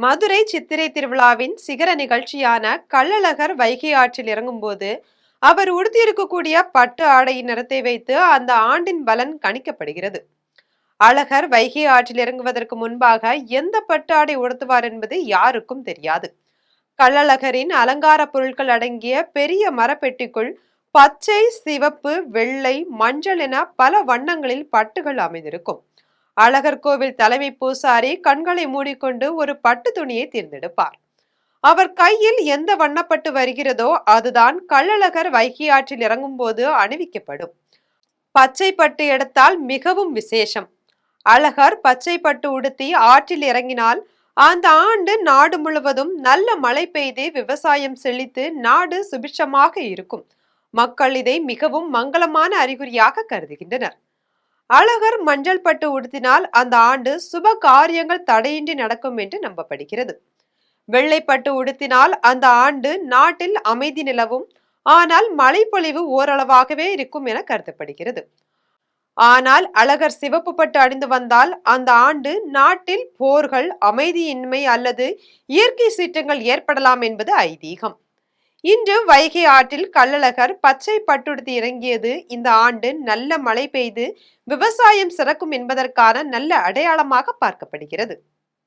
மதுரை சித்திரை திருவிழாவின் சிகர நிகழ்ச்சியான கள்ளழகர் வைகை ஆற்றில் இறங்கும்போது அவர் உடுத்தியிருக்கக்கூடிய பட்டு ஆடையின் நிறத்தை வைத்து அந்த ஆண்டின் பலன் கணிக்கப்படுகிறது. அழகர் வைகை ஆற்றில் இறங்குவதற்கு முன்பாக எந்த பட்டு ஆடை உடுத்துவார் என்பது யாருக்கும் தெரியாது. கள்ளழகரின் அலங்கார பொருட்கள் அடங்கிய பெரிய மரப்பெட்டிக்குள் பச்சை, சிவப்பு, வெள்ளை, மஞ்சள் என பல வண்ணங்களில் பட்டுகள் அமைந்திருக்கும். அழகர் கோவில் தலைமை பூசாரி கண்களை மூடிக்கொண்டு ஒரு பட்டு துணியை தேர்ந்தெடுப்பார். அவர் கையில் எந்த வண்ணப்பட்டு வருகிறதோ அதுதான் கள்ளழகர் வைகை ஆற்றில் இறங்கும் போது அணிவிக்கப்படும். பச்சை பட்டு எடுத்தால் மிகவும் விசேஷம். அழகர் பச்சை பட்டு உடுத்தி ஆற்றில் இறங்கினால் அந்த ஆண்டு நாடு முழுவதும் நல்ல மழை பெய்து விவசாயம் செழித்து நாடு சுபிட்சமாக இருக்கும். மக்கள் இதை மிகவும் மங்களமான அறிகுறியாக கருதுகின்றனர். அழகர் மஞ்சள் பட்டு உடுத்தினால் அந்த ஆண்டு சுப காரியங்கள் தடையின்றி நடக்கும் என்று நம்பப்படுகிறது. வெள்ளைப்பட்டு உடுத்தினால் அந்த ஆண்டு நாட்டில் அமைதி நிலவும், ஆனால் மழைப்பொழிவு ஓரளவாகவே இருக்கும் என கருதப்படுகிறது. ஆனால் அழகர் சிவப்பு பட்டு அணிந்து வந்தால் அந்த ஆண்டு நாட்டில் போர்கள், அமைதியின்மை அல்லது இயற்கை சீற்றங்கள் ஏற்படலாம் என்பது ஐதீகம். இன்று வைகை ஆற்றில் கள்ளழகர் பச்சை பட்டுடுத்தி இறங்கியது இந்த ஆண்டு நல்ல மழை பெய்து விவசாயம் சிறக்கும் என்பதற்கான நல்ல அடையாளமாக பார்க்கப்படுகிறது.